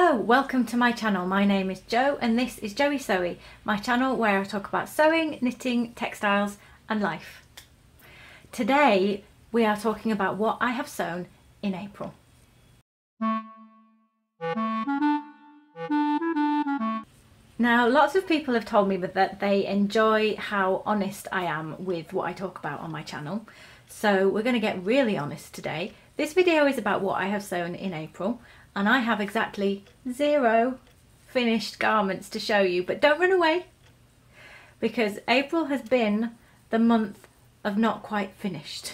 Hello, welcome to my channel. My name is Jo and this is Joey Sewy, my channel where I talk about sewing, knitting, textiles and life. Today we are talking about what I have sewn in April. Now, lots of people have told me that they enjoy how honest I am with what I talk about on my channel. So we're going to get really honest today. This video is about what I have sewn in April, and I have exactly 0 finished garments to show you, but don't run away, because April has been the month of not quite finished.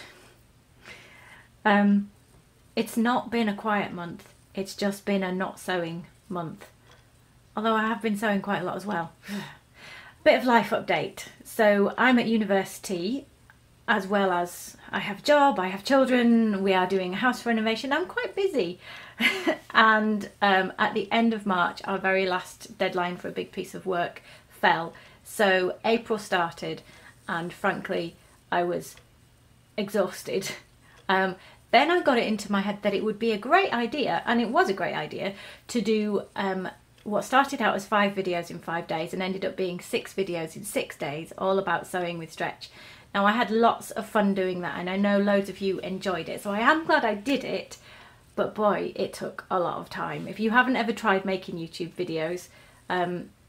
It's not been a quiet month, it's just been a not sewing month. Although I have been sewing quite a lot as well. Bit of life update. So I'm at university, as well as I have a job, I have children, we are doing a house renovation. I'm quite busy. And at the end of March, our very last deadline for a big piece of work fell. So April started and frankly, I was exhausted. Then I got it into my head that it would be a great idea, and it was a great idea, to do what started out as 5 videos in 5 days and ended up being 6 videos in 6 days, all about sewing with stretch. Now, I had lots of fun doing that, and I know loads of you enjoyed it, so I am glad I did it, but boy, it took a lot of time. If you haven't ever tried making YouTube videos,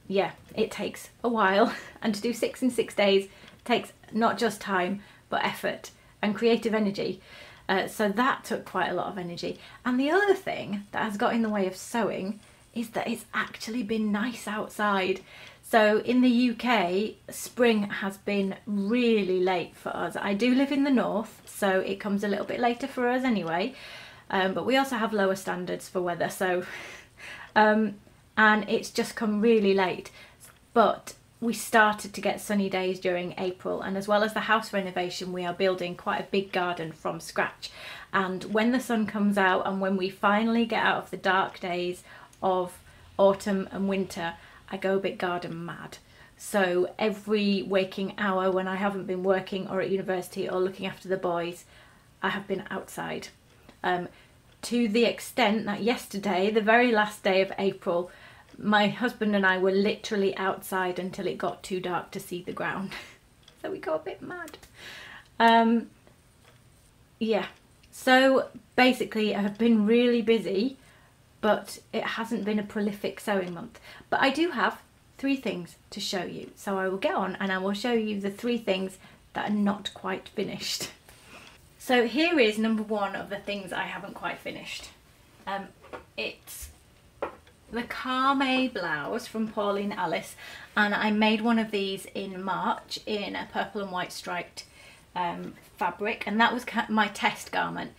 yeah, it takes a while, and to do 6 in 6 days takes not just time, but effort and creative energy. So that took quite a lot of energy. And the other thing that has got in the way of sewing is that it's actually been nice outside. So in the UK, spring has been really late for us. I do live in the north, so it comes a little bit later for us anyway, but we also have lower standards for weather, so and it's just come really late. But we started to get sunny days during April, and as well as the house renovation, we are building quite a big garden from scratch. And when the sun comes out and when we finally get out of the dark days of autumn and winter, I go a bit garden mad. So every waking hour when I haven't been working or at university or looking after the boys, I have been outside. To the extent that yesterday, the very last day of April, my husband and I were literally outside until it got too dark to see the ground. So we go a bit mad. Yeah, so basically I've been really busy, but it hasn't been a prolific sewing month. But I do have 3 things to show you. So I will get on and I will show you the 3 things that are not quite finished. So here is number 1 of the things I haven't quite finished. It's the Carme blouse from Pauline Alice, and I made one of these in March in a purple and white striped fabric, and that was my test garment.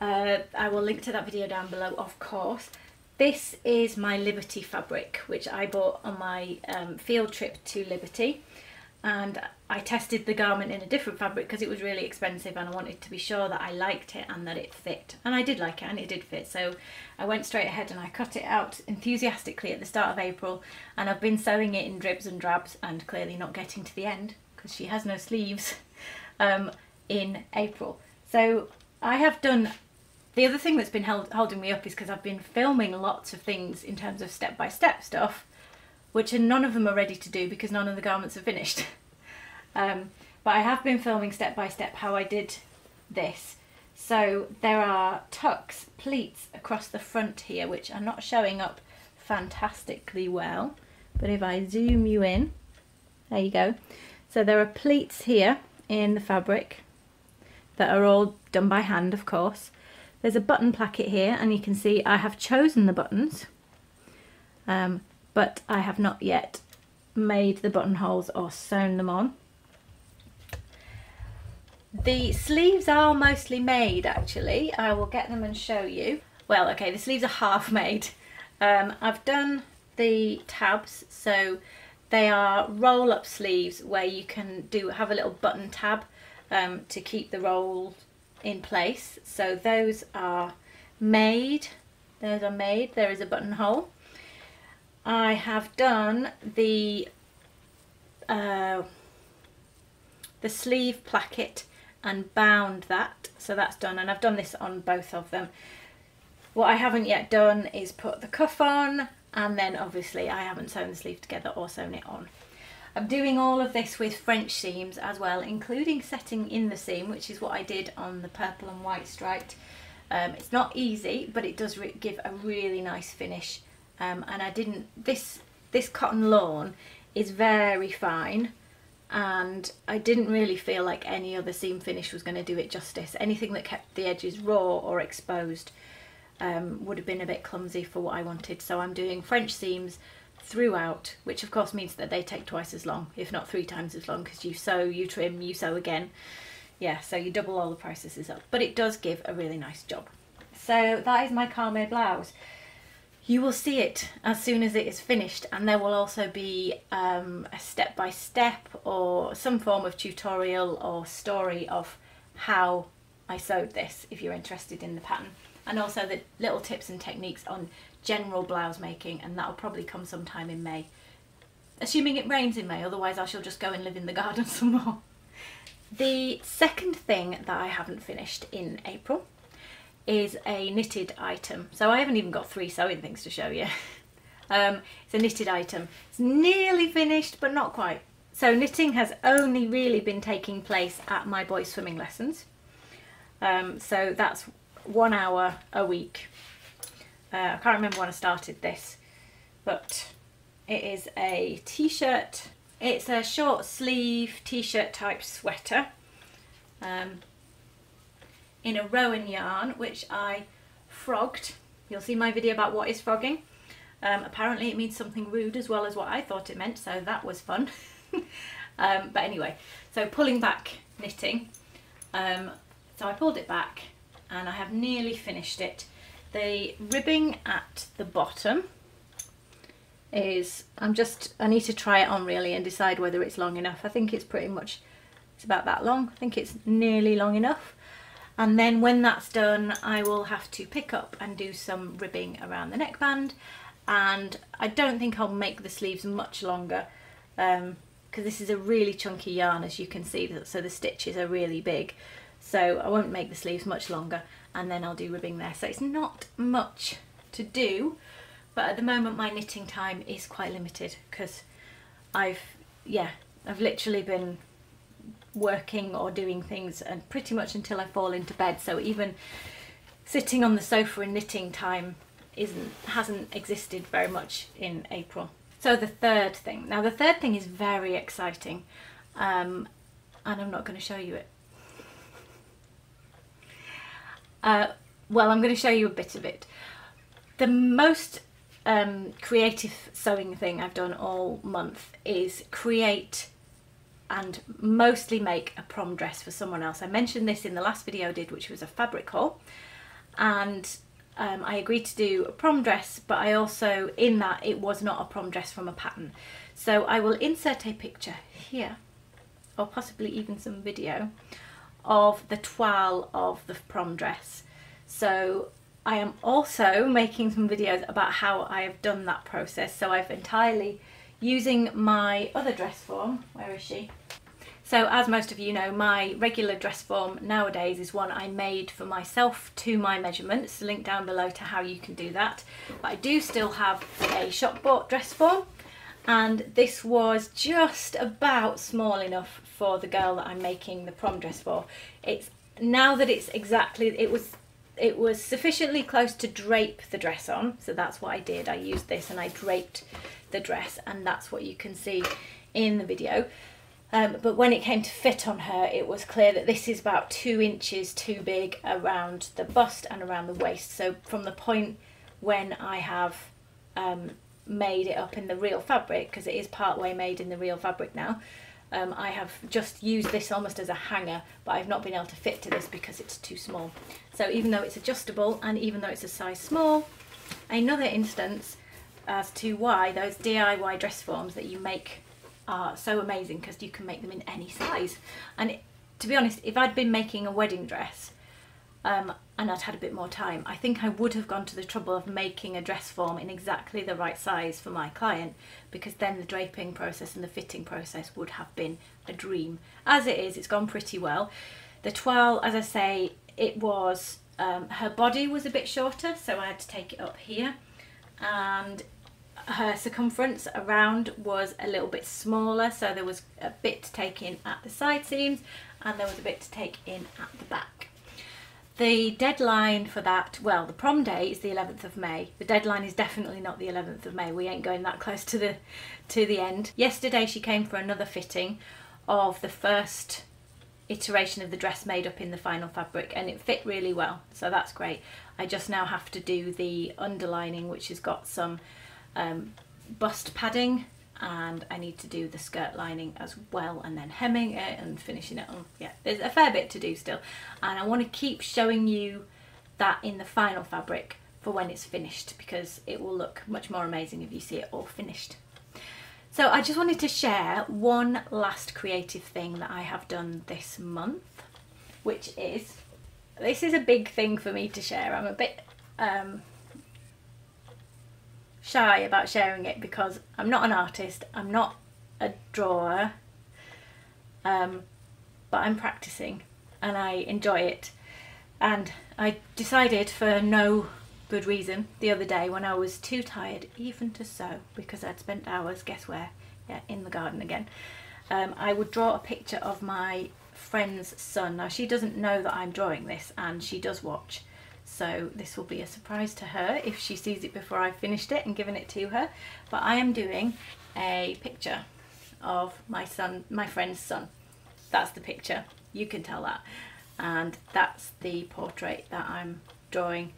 I will link to that video down below, of course. This is my Liberty fabric, which I bought on my field trip to Liberty, and I tested the garment in a different fabric because it was really expensive and I wanted to be sure that I liked it and that it fit. And I did like it and it did fit, so I went straight ahead and I cut it out enthusiastically at the start of April, and I've been sewing it in dribs and drabs and clearly not getting to the end because she has no sleeves in April. So I have done. The other thing that's been holding me up is because I've been filming lots of things in terms of step-by-step stuff, which none of them are ready to do because none of the garments are finished. But I have been filming step-by-step how I did this. So there are tucks, pleats across the front here, which are not showing up fantastically well. But if I zoom you in, there you go. So there are pleats here in the fabric that are all done by hand, of course. There's a button placket here, and you can see I have chosen the buttons, but I have not yet made the buttonholes or sewn them on. The sleeves are mostly made, actually. I will get them and show you. Well, okay, the sleeves are half made. I've done the tabs, so they are roll-up sleeves where you can have a little button tab to keep the roll in place. So those are made. Those are made. There is a buttonhole. I have done the sleeve placket and bound that, so that's done, and I've done this on both of them. What I haven't yet done is put the cuff on, and then obviously I haven't sewn the sleeve together or sewn it on. I'm doing all of this with French seams as well, including setting in the seam, which is what I did on the purple and white striped. It's not easy, but it does give a really nice finish. And I didn't, this cotton lawn is very fine, and I didn't really feel like any other seam finish was going to do it justice. Anything that kept the edges raw or exposed would have been a bit clumsy for what I wanted. So I'm doing French seams throughout, which of course means that they take twice as long, if not 3 times as long, because you sew, you trim, you sew again. Yeah, so you double all the processes up, but it does give a really nice job. So that is my Carme blouse. You will see it as soon as it is finished, and there will also be a step-by-step or some form of tutorial or story of how I sewed this if you're interested in the pattern, and also the little tips and techniques on general blouse making, and that will probably come sometime in May. Assuming it rains in May, otherwise I shall just go and live in the garden some more. The second thing that I haven't finished in April is a knitted item. So I haven't even got 3 sewing things to show you. It's a knitted item. It's nearly finished, but not quite. So knitting has only really been taking place at my boys' swimming lessons. So that's 1 hour a week. I can't remember when I started this, but it is a t-shirt. It's a short sleeve t-shirt type sweater in a rowan yarn, which I frogged. You'll see my video about what is frogging. Apparently it means something rude as well as what I thought it meant, so that was fun. But anyway, so pulling back knitting. So I pulled it back and I have nearly finished it. The ribbing at the bottom is, I need to try it on really and decide whether it's long enough. I think it's pretty much, it's about that long. I think it's nearly long enough. And then when that's done, I will have to pick up and do some ribbing around the neckband. And I don't think I'll make the sleeves much longer because this is a really chunky yarn, as you can see, so the stitches are really big. So I won't make the sleeves much longer, and then I'll do ribbing there. So it's not much to do, but at the moment my knitting time is quite limited because I've literally been working or doing things and pretty much until I fall into bed. So even sitting on the sofa and knitting time hasn't existed very much in April. So the third thing. Now the third thing is very exciting, and I'm not going to show you it. Well, I'm going to show you a bit of it. The most creative sewing thing I've done all month is create and mostly make a prom dress for someone else. I mentioned this in the last video I did, which was a fabric haul, and I agreed to do a prom dress, but I also, in that, it was not a prom dress from a pattern. So I will insert a picture here, or possibly even some video, of the toile of the prom dress. So I am also making some videos about how I have done that process. So I've entirely, using my other dress form, where is she? So as most of you know, my regular dress form nowadays is one I made for myself to my measurements. Link down below to how you can do that. But I do still have a shop bought dress form, and this was just about small enough for the girl that I'm making the prom dress for. It's now that it's exactly, it was sufficiently close to drape the dress on, so that's what I did. I used this and I draped the dress, and that's what you can see in the video. But when it came to fit on her, it was clear that this is about 2 inches too big around the bust and around the waist. So from the point when I have made it up in the real fabric, because it is part way made in the real fabric now, I have just used this almost as a hanger, but I've not been able to fit to this because it's too small. So even though it's adjustable and even though it's a size small, another instance as to why those DIY dress forms that you make are so amazing, because you can make them in any size. And to be honest, if I'd been making a wedding dress and I'd had a bit more time, I think I would have gone to the trouble of making a dress form in exactly the right size for my client, because then the draping process and the fitting process would have been a dream. As it is, it's gone pretty well. The toile, as I say, it was Her body was a bit shorter, so I had to take it up here, and her circumference around was a little bit smaller, so there was a bit to take in at the side seams and there was a bit to take in at the back. The deadline for that, well, the prom day is the 11th of May. The deadline is definitely not the 11th of May. We ain't going that close to the end. Yesterday she came for another fitting of the first iteration of the dress made up in the final fabric, and it fit really well, so that's great. I just now have to do the underlining, which has got some bust padding, and I need to do the skirt lining as well, and then hemming it and finishing it on. Yeah, there's a fair bit to do still, and I want to keep showing you that in the final fabric for when it's finished, because it will look much more amazing if you see it all finished. So I just wanted to share one last creative thing that I have done this month, which is, this is a big thing for me to share. I'm a bit shy about sharing it because I'm not an artist, I'm not a drawer, but I'm practicing and I enjoy it. And I decided, for no good reason, the other day when I was too tired even to sew because I'd spent hours, guess where? Yeah, in the garden again. I would draw a picture of my friend's son. Now she doesn't know that I'm drawing this, and she does watch, so this will be a surprise to her if she sees it before I've finished it and given it to her. But I am doing a picture of my friend's son. That's the picture, you can tell that. And that's the portrait that I'm drawing,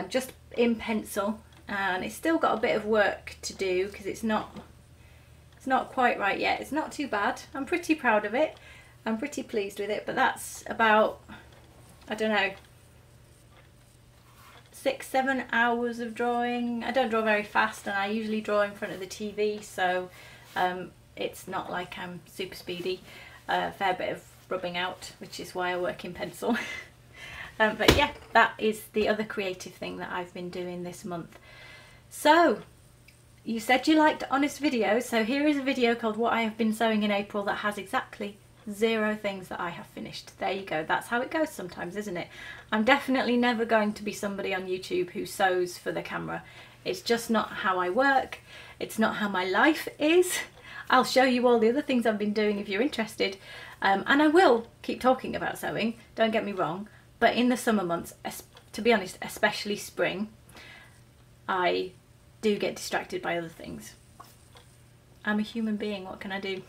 just in pencil, and it's still got a bit of work to do because it's not quite right yet. It's not too bad. I'm pretty proud of it. I'm pretty pleased with it, but that's about, I don't know, 6-7 hours of drawing. I don't draw very fast, and I usually draw in front of the TV, so it's not like I'm super speedy. A fair bit of rubbing out, which is why I work in pencil. But yeah, that is the other creative thing that I've been doing this month. So, you said you liked honest videos, so here is a video called What I Have Been Sewing in April that has exactly 0 things that I have finished. There you go. That's how it goes sometimes, isn't it? I'm definitely never going to be somebody on YouTube who sews for the camera. It's just not how I work. It's not how my life is. I'll show you all the other things I've been doing if you're interested. And I will keep talking about sewing, don't get me wrong, but in the summer months, to be honest, especially spring, I do get distracted by other things. I'm a human being, what can I do?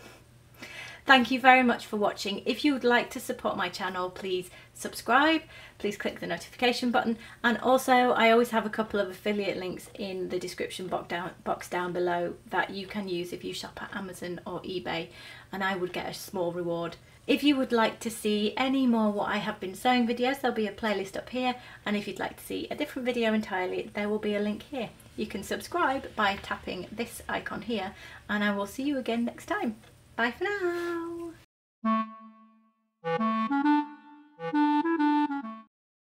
Thank you very much for watching. If you would like to support my channel, please subscribe, please click the notification button, and also I always have a couple of affiliate links in the description box down below that you can use if you shop at Amazon or eBay, and I would get a small reward. If you would like to see any more What I Have Been Sewing videos, there'll be a playlist up here, and if you'd like to see a different video entirely, there will be a link here. You can subscribe by tapping this icon here, and I will see you again next time. Bye for now.